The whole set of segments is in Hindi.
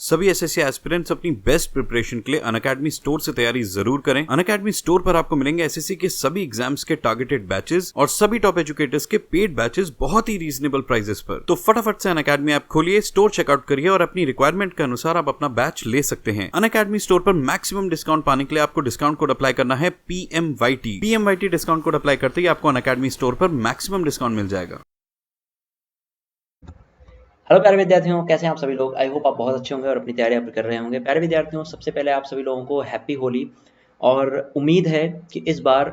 सभी एसएससी एस्पिरेंट्स अपनी बेस्ट प्रिपरेशन के लिए अनअकैडमी स्टोर से तैयारी जरूर करें। अनअकैडमी स्टोर पर आपको मिलेंगे एसएससी के सभी एग्जाम्स के टारगेटेड बैचेस और सभी टॉप एजुकेटर्स के पेड बैचेस बहुत ही रीजनेबल प्राइसेस पर। तो फटाफट से अनअकैडमी ऐप खोलिए, स्टोर चेकआउट करिए और अपनी रिक्वायरमेंट के अनुसार आप अपना बैच ले सकते हैं। अनअकैडमी स्टोर पर मैक्सिमम डिस्काउंट पाने के लिए आपको डिस्काउंट कोड अप्लाई करना है PMYT। PMYT discount code apply करते ही आपको अनअकैडमी स्टोर पर मैक्सिमम डिस्काउंट मिल जाएगा। हेलो प्यारे विद्यार्थियों, कैसे हैं आप सभी लोग। आई होप आप बहुत अच्छे होंगे और अपनी तैयारी आप कर रहे होंगे। प्यारे विद्यार्थियों, सबसे पहले आप सभी लोगों को हैप्पी होली। और उम्मीद है कि इस बार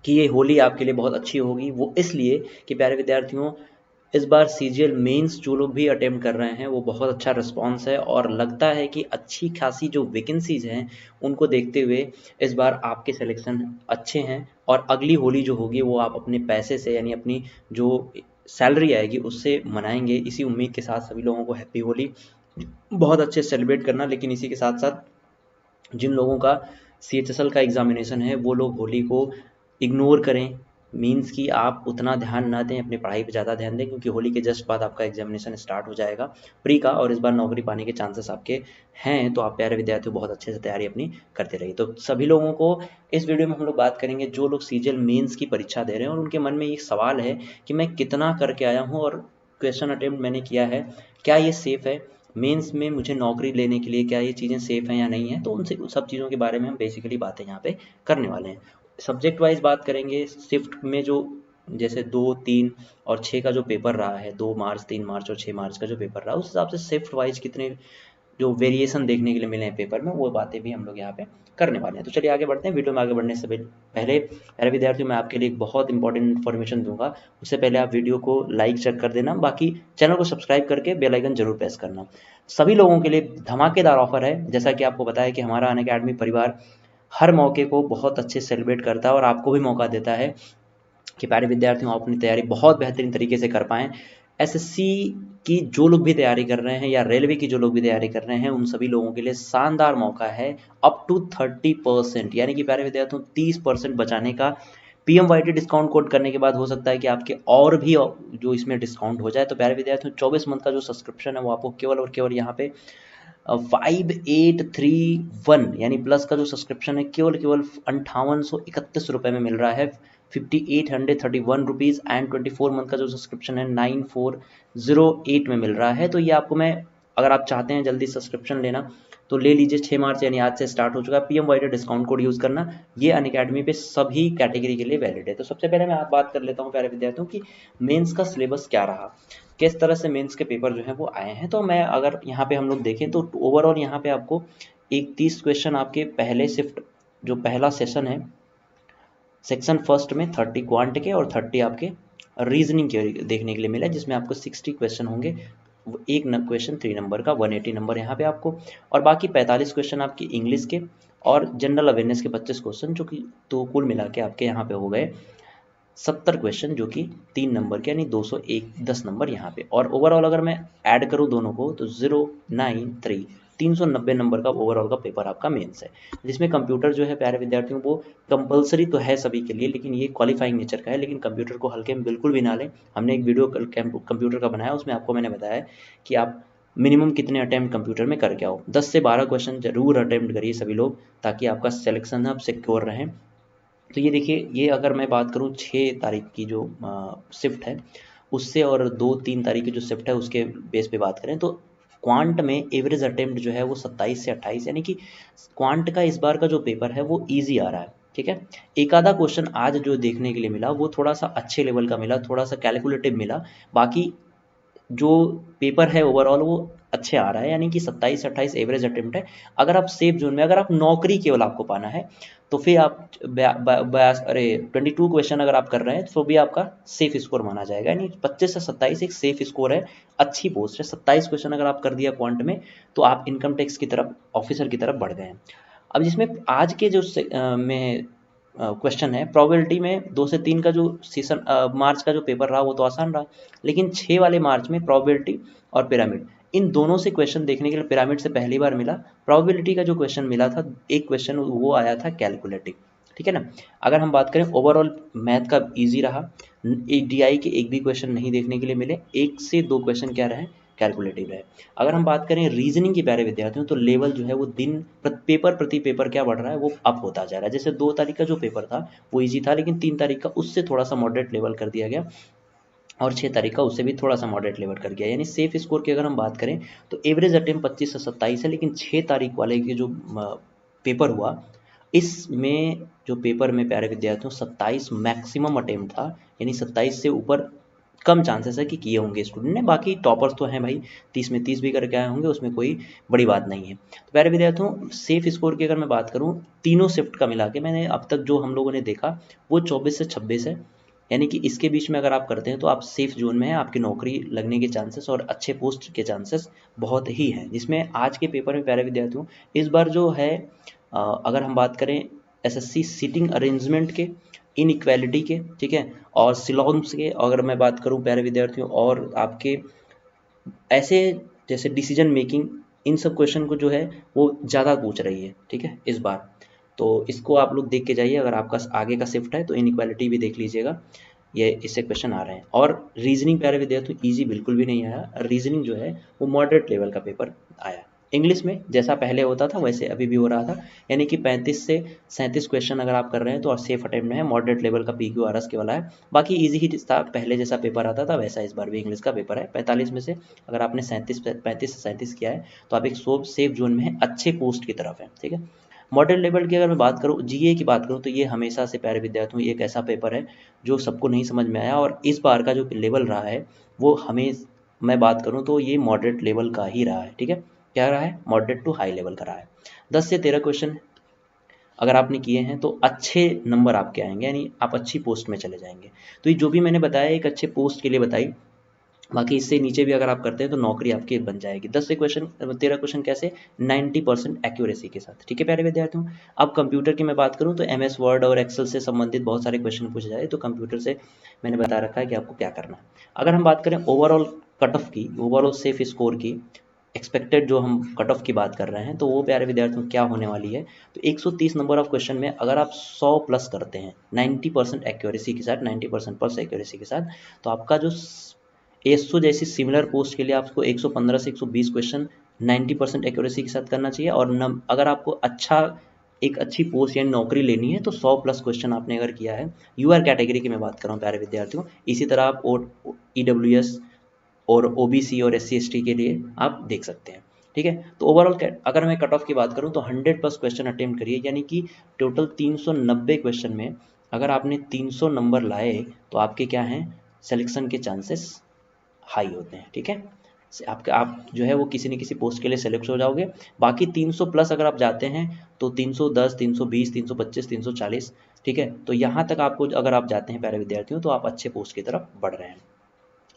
की ये होली आपके लिए बहुत अच्छी होगी। वो इसलिए कि प्यारे विद्यार्थियों, इस बार सीजीएल मेंस जो लोग भी अटेम्प्ट कर रहे हैं वो बहुत अच्छा रिस्पांस है और लगता है कि अच्छी खासी जो वैकेंसीज हैं उनको देखते हुए इस बार आपके सिलेक्शन अच्छे हैं। और अगली होली जो होगी वो आप अपने पैसे से यानी अपनी जो सैलरी आएगी उससे मनाएंगे। इसी उम्मीद के साथ सभी लोगों को हैप्पी होली, बहुत अच्छे सेलिब्रेट करना। लेकिन इसी के साथ साथ जिन लोगों का CHSL का एग्जामिनेशन है वो लोग होली को इग्नोर करें। मीन्स कि आप उतना ध्यान ना दें, अपनी पढ़ाई पे ज़्यादा ध्यान दें, क्योंकि होली के जस्ट बाद आपका एग्जामिनेशन स्टार्ट हो जाएगा प्री का, और इस बार नौकरी पाने के चांसेस आपके हैं। तो आप प्यारे विद्यार्थियों बहुत अच्छे से तैयारी अपनी करते रहिए। तो सभी लोगों को इस वीडियो में हम लोग बात करेंगे जो लोग सीजीएल मेंस की परीक्षा दे रहे हैं और उनके मन में एक सवाल है कि मैं कितना करके आया हूँ और क्वेश्चन अटेम्प्ट मैंने किया है, क्या ये सेफ़ है मेंस में मुझे नौकरी लेने के लिए, क्या ये चीज़ें सेफ़ हैं या नहीं है। तो उनसे उन सब चीज़ों के बारे में हम बेसिकली बातें यहाँ पे करने वाले हैं। सब्जेक्ट वाइज बात करेंगे। शिफ्ट में जो जैसे 2, 3 और 6 का जो पेपर रहा है, 2 मार्च, 3 मार्च और 6 मार्च का जो पेपर रहा, उस हिसाब से शिफ्ट वाइज कितने जो वेरिएशन देखने के लिए मिले हैं पेपर में, वो बातें भी हम लोग यहाँ पे करने वाले हैं। तो चलिए आगे बढ़ते हैं। वीडियो में आगे बढ़ने से पहले मेरे विद्यार्थियों, मैं आपके लिए एक बहुत इंपॉर्टेंट इन्फॉर्मेशन दूंगा। उससे पहले आप वीडियो को लाइक चेक कर देना, बाकी चैनल को सब्सक्राइब करके बेल आइकन जरूर प्रेस करना। सभी लोगों के लिए धमाकेदार ऑफर है। जैसा कि आपको पता है कि हमारा अनअकैडमी परिवार हर मौके को बहुत अच्छे से सेलिब्रेट करता है और आपको भी मौका देता है कि प्यारे विद्यार्थियों आप अपनी तैयारी बहुत बेहतरीन तरीके से कर पाएँ। एसएससी की जो लोग भी तैयारी कर रहे हैं या रेलवे की जो लोग भी तैयारी कर रहे हैं, उन सभी लोगों के लिए शानदार मौका है अप टू 30%, यानी कि प्यारे विद्यार्थियों 30% बचाने का। PMYT डिस्काउंट कोड करने के बाद हो सकता है कि आपके और भी जो इसमें डिस्काउंट हो जाए। तो प्यारे विद्यार्थियों 24 मंथ का जो सब्सक्रिप्शन है वो आपको केवल और केवल यहाँ पे 5831 यानी प्लस का जो सब्सक्रिप्शन है केवल केवल 5831 रुपये में मिल रहा है। 5831 एंड 24 मंथ का जो सब्सक्रिप्शन है 9408 में मिल रहा है। तो ये आपको मैं, अगर आप चाहते हैं जल्दी सब्सक्रिप्शन लेना तो ले लीजिए। 6 मार्च यानी आज से स्टार्ट हो चुका है। PMYT डिस्काउंट कोड यूज़ करना, ये अनअकैडमी पे सभी कैटेगरी के लिए वैलिड है। तो सबसे पहले मैं आप बात कर लेता हूँ प्यारे विद्यार्थियों की मेंस का सिलेबस क्या रहा, किस तरह से मेंस के पेपर जो हैं वो आए हैं। तो मैं अगर यहाँ पे हम लोग देखें तो ओवरऑल यहाँ पे आपको 31 क्वेश्चन आपके पहले शिफ्ट जो पहला सेशन है सेक्शन फर्स्ट में 30 क्वांट के और 30 आपके रीजनिंग के देखने के लिए मिला, जिसमें आपको 60 क्वेश्चन होंगे। एक क्वेश्चन 3 नंबर का 180 नंबर यहाँ पे आपको, और बाकी 45 क्वेश्चन आपकी इंग्लिश के और जनरल अवेयरनेस के 25 क्वेश्चन, जो कि तो कुल मिला के आपके यहाँ पे हो गए 70 क्वेश्चन, जो कि 3 नंबर के यानी 201 10 नंबर यहाँ पे। और ओवरऑल अगर मैं ऐड करूँ दोनों को तो 093 390 नंबर का ओवरऑल का पेपर आपका मेंस है, जिसमें कंप्यूटर जो है प्यारे विद्यार्थियों वो कंपलसरी तो है सभी के लिए, लेकिन ये क्वालिफाइंग नेचर का है। लेकिन कंप्यूटर को हल्के में बिल्कुल भी ना लें। हमने एक वीडियो कंप्यूटर का बनाया, उसमें आपको मैंने बताया कि आप मिनिमम कितने अटैम्प्ट कंप्यूटर में करके आओ। 10 से 12 क्वेश्चन जरूर अटैम्प्ट करिए सभी लोग, ताकि आपका सिलेक्शन आप सिक्योर रहें। तो ये देखिए, ये अगर मैं बात करूँ 6 तारीख की जो शिफ्ट है उससे, और 2-3 तारीख की जो शिफ्ट है उसके बेस पे बात करें तो क्वांट में एवरेज अटेम्प्ट जो है वो 27 से 28, यानी कि क्वांट का इस बार का जो पेपर है वो ईजी आ रहा है। ठीक है, एक आधा क्वेश्चन आज जो देखने के लिए मिला वो थोड़ा सा अच्छे लेवल का मिला, थोड़ा सा कैलकुलेटिव मिला। बाकी जो पेपर है ओवरऑल वो अच्छे आ रहा है, यानी कि 27 से 28 एवरेज अटेम्प्ट है। अगर आप सेफ जोन में, अगर आप नौकरी केवल आपको पाना है तो फिर आप 22 क्वेश्चन अगर आप कर रहे हैं तो भी आपका सेफ स्कोर माना जाएगा, यानी 25 से 27 एक सेफ स्कोर है, अच्छी पोस्ट है। 27 क्वेश्चन अगर आप कर दिया क्वांट में तो आप इनकम टैक्स की तरफ, ऑफिसर की तरफ बढ़ गए हैं। अब जिसमें आज के जो में क्वेश्चन है, प्रोबेबिलिटी में 2 से 3 का जो सेशन मार्च का जो पेपर रहा वो तो आसान रहा, लेकिन 6 वाले मार्च में प्रोबेबिलिटी और पिरामिड, इन दोनों से क्वेश्चन देखने के लिए पिरामिड से पहली बार मिला। प्रोबेबिलिटी का जो क्वेश्चन मिला था, एक क्वेश्चन वो आया था कैलकुलेटिव। ठीक है ना। अगर हम बात करें ओवरऑल मैथ का इजी रहा, DI के एक भी क्वेश्चन नहीं देखने के लिए मिले, 1 से 2 क्वेश्चन क्या रहे कैलकुलेटिव रहे। अगर हम बात करें रीजनिंग की प्यारे विद्यार्थियों, तो लेवल जो है वो दिन पेपर प्रति पेपर क्या बढ़ रहा है, वो अप होता जा रहा है। जैसे 2 तारीख का जो पेपर था वो ईजी था, लेकिन 3 तारीख का उससे थोड़ा सा मॉडरेट लेवल कर दिया गया, और 6 तारीख का उससे भी थोड़ा सा मॉडरेट लेवल कर गया। यानी सेफ स्कोर की अगर हम बात करें तो एवरेज अटेम्प्ट 25 से 27 है, लेकिन 6 तारीख वाले के जो पेपर हुआ, इसमें जो पेपर में प्यारे विद्यार्थियों 27 मैक्सिमम अटेम्प्ट था, यानी 27 से ऊपर कम चांसेस है कि किए होंगे स्टूडेंट ने। बाकी टॉपर्स तो हैं भाई, 30 में 30 भी करके आए होंगे, उसमें कोई बड़ी बात नहीं है। तो प्यारे विद्यार्थियों सेफ स्कोर की अगर मैं बात करूं, तीनों शिफ्ट का मिला के मैंने अब तक जो हम लोगों ने देखा वो 24 से 26 है, यानी कि इसके बीच में अगर आप करते हैं तो आप सेफ जोन में हैं, आपकी नौकरी लगने के चांसेस और अच्छे पोस्ट के चांसेस बहुत ही हैं। जिसमें आज के पेपर में प्यारे विद्यार्थियों इस बार जो है अगर हम बात करें एसएससी सीटिंग अरेंजमेंट के, इनइक्वालिटी के, ठीक है, और सिलोन्स के, अगर मैं बात करूं प्यारे विद्यार्थियों, और आपके ऐसे जैसे डिसीजन मेकिंग, इन सब क्वेश्चन को जो है वो ज़्यादा पूछ रही है, ठीक है, इस बार। तो इसको आप लोग देख के जाइए, अगर आपका आगे का शिफ्ट है तो इनइक्वालिटी भी देख लीजिएगा, ये इससे क्वेश्चन आ रहे हैं। और रीजनिंग प्यारे विद्यार्थियों इजी बिल्कुल भी नहीं आया, रीजनिंग जो है वो मॉडरेट लेवल का पेपर आया। इंग्लिश में जैसा पहले होता था वैसे अभी भी हो रहा था, यानी कि 35 से 37 क्वेश्चन अगर आप कर रहे हैं तो सेफ अटेम्प्ट में है, मॉडरेट लेवल का PQRS के वाला है। बाकी इजी ही था, पहले जैसा पेपर आता था वैसा इस बार भी इंग्लिश का पेपर है। 45 में से अगर आपने 35 से 37 किया है तो आप एक सेफ जोन में है, अच्छे पोस्ट की तरफ है, ठीक है। मॉडरेट लेवल की अगर मैं बात करूँ, जीए की बात करूँ, तो ये हमेशा से प्यारे विद्यार्थियों एक ऐसा पेपर है जो सबको नहीं समझ में आया, और इस बार का जो लेवल रहा है वो हमें, मैं बात करूँ तो ये मॉडरेट लेवल का ही रहा है, ठीक है। क्या रहा है, मॉडरेट टू हाई लेवल का रहा है। 10 से 13 क्वेश्चन अगर आपने किए हैं तो अच्छे नंबर आपके आएंगे, यानी आप अच्छी पोस्ट में चले जाएंगे। तो ये जो भी मैंने बताया एक अच्छे पोस्ट के लिए बताई, बाकी इससे नीचे भी अगर आप करते हैं तो नौकरी आपकी बन जाएगी। 10 से क्वेश्चन 13 क्वेश्चन कैसे, 90% एक्यूरेसी के साथ, ठीक है प्यारे विद्यार्थियों। अब कंप्यूटर की मैं बात करूं तो MS वर्ड और एक्सेल से संबंधित बहुत सारे क्वेश्चन पूछे जाए, तो कंप्यूटर से मैंने बता रखा है कि आपको क्या करना है। अगर हम बात करें ओवरऑल कट ऑफ की, ओवरऑल सेफ स्कोर की, एक्सपेक्टेड जो हम कट ऑफ की बात कर रहे हैं, तो वो प्यारे विद्यार्थियों क्या होने वाली है, तो 130 नंबर ऑफ क्वेश्चन में अगर आप 100 प्लस करते हैं 90% एक्यूरेसी के साथ, 90% प्लस एक्यूरेसी के साथ, तो आपका जो एसओ जैसी सिमिलर पोस्ट के लिए आपको 115 से 120 क्वेश्चन 90% एक्यूरेसी के साथ करना चाहिए। और अगर आपको एक अच्छी पोस्ट यानी नौकरी लेनी है तो 100 प्लस क्वेश्चन आपने अगर किया है, यूआर कैटेगरी की मैं बात कर रहा हूँ प्यारे विद्यार्थियों, इसी तरह आप EWS और OBC और SC ST के लिए आप देख सकते हैं, ठीक है। तो ओवरऑल अगर मैं कट ऑफ की बात करूं तो 100 प्लस क्वेश्चन अटेम्प्ट करिए, यानी कि टोटल 390 क्वेश्चन में अगर आपने 300 नंबर लाए तो आपके क्या हैं, सिलेक्शन के चांसेस हाई होते हैं, ठीक है। आप जो है वो किसी न किसी पोस्ट के लिए सेलेक्ट हो जाओगे। बाकी 300 प्लस अगर आप जाते हैं तो 310, 320, 325, 340, ठीक है, तो यहाँ तक आपको अगर आप जाते हैं प्यारे विद्यार्थियों तो आप अच्छे पोस्ट की तरफ बढ़ रहे हैं,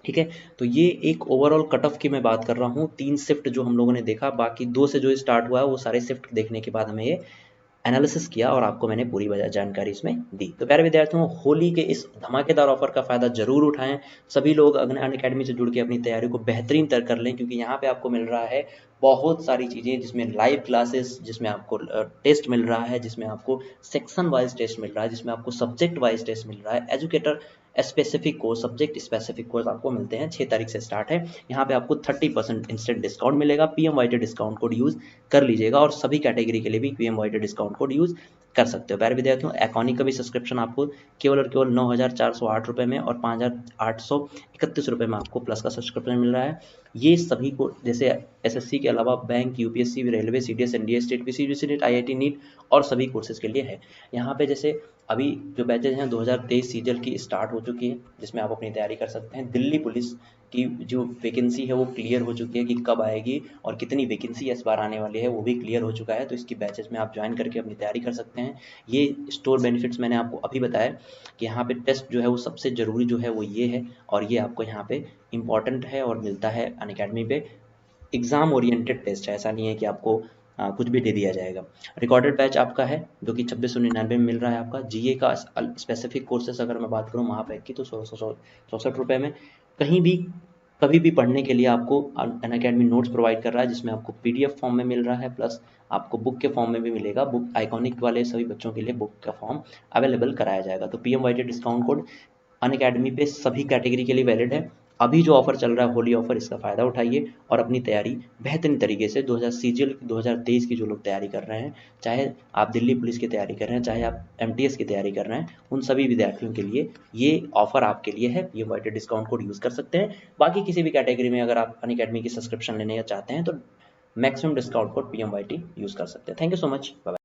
ठीक है। तो ये एक ओवरऑल कट ऑफ की मैं बात कर रहा हूँ, 3 शिफ्ट जो हम लोगों ने देखा, बाकी 2 से जो स्टार्ट हुआ है वो सारे शिफ्ट देखने के बाद हमें ये एनालिसिस किया और आपको मैंने पूरी जानकारी इसमें दी। तो प्यारे विद्यार्थियों होली के इस धमाकेदार ऑफर का फायदा जरूर उठाएं, सभी लोग अनअकैडमी से जुड़ के अपनी तैयारी को बेहतरीन तर कर लें, क्योंकि यहाँ पे आपको मिल रहा है बहुत सारी चीज़ें, जिसमें लाइव क्लासेस, जिसमें आपको टेस्ट मिल रहा है, जिसमें आपको सेक्शन वाइज टेस्ट मिल रहा है, जिसमें आपको सब्जेक्ट वाइज टेस्ट मिल रहा है, educator specific course, subject specific course आपको मिलते हैं। 6 तारीख से स्टार्ट है, यहाँ पे आपको 30% इंस्टेंट डिस्काउंट मिलेगा। PMYT डिस्काउंट कोड यूज कर लीजिएगा, और सभी कैटेगरी के लिए भी PMYT डिस्काउंट कोड यूज कर सकते हो। प्यारे विद्यार्थियों एकोनी का भी सब्सक्रिप्शन आपको केवल और केवल 9,408 रुपये में और 5,831 रुपये में आपको प्लस का सब्सक्रिप्शन मिल रहा है। ये सभी को जैसे SSC के अलावा bank, UPSC, railway, CDS, NDA, state PCGC NET, IIT NEET और सभी कोर्सेज के लिए है। यहाँ पे जैसे अभी जो बैचेज हैं 2023 सीजल की स्टार्ट हो चुकी है, जिसमें आप अपनी तैयारी कर सकते हैं। दिल्ली पुलिस की जो वैकेंसी है वो क्लियर हो चुकी है कि कब आएगी और कितनी वैकेंसी इस बार आने वाली है वो भी क्लियर हो चुका है, तो इसकी बैचेज में आप ज्वाइन करके अपनी तैयारी कर सकते हैं। ये स्टोर बेनिफिट्स मैंने आपको अभी बताया कि यहाँ पे टेस्ट जो है वो सबसे ज़रूरी जो है वो ये है, और ये आपको यहाँ पे इम्पॉर्टेंट है और मिलता है अनअकैडमी पे। एग्ज़ाम ओरिएंटेड टेस्ट है, ऐसा नहीं है कि आपको कुछ भी दे दिया जाएगा। रिकॉर्डेड बैच आपका है जो कि 2699 में मिल रहा है आपका। GA का स्पेसिफिक कोर्सेस अगर मैं बात करूँ महापैक की तो 64 रुपये में कहीं भी कभी भी पढ़ने के लिए आपको अनअकैडमी नोट्स प्रोवाइड कर रहा है, जिसमें आपको PDF फॉर्म में मिल रहा है, प्लस आपको बुक के फॉर्म में भी मिलेगा। बुक आइकॉनिक वाले सभी बच्चों के लिए बुक का फॉर्म अवेलेबल कराया जाएगा। तो PMYT डिस्काउंट कोड अनअकैडमी पे सभी कैटेगरी के लिए वैलिड है, अभी जो ऑफर चल रहा है होली ऑफर, इसका फ़ायदा उठाइए और अपनी तैयारी बेहतरीन तरीके से 2000 सीजीएल 2023 की जो लोग तैयारी कर रहे हैं, चाहे आप दिल्ली पुलिस की तैयारी कर रहे हैं, चाहे आप एमटीएस की तैयारी कर रहे हैं, उन सभी विद्यार्थियों के लिए ये ऑफर आपके लिए है। ये वाइटेड डिस्काउंट कोड यूज़ कर सकते हैं। बाकी किसी भी कैटेगरी में अगर आप अनअकैडमी की सब्सक्रिप्शन लेने चाहते हैं तो maximum discount code PMYT use कर सकते हैं। Thank you so much. Bye.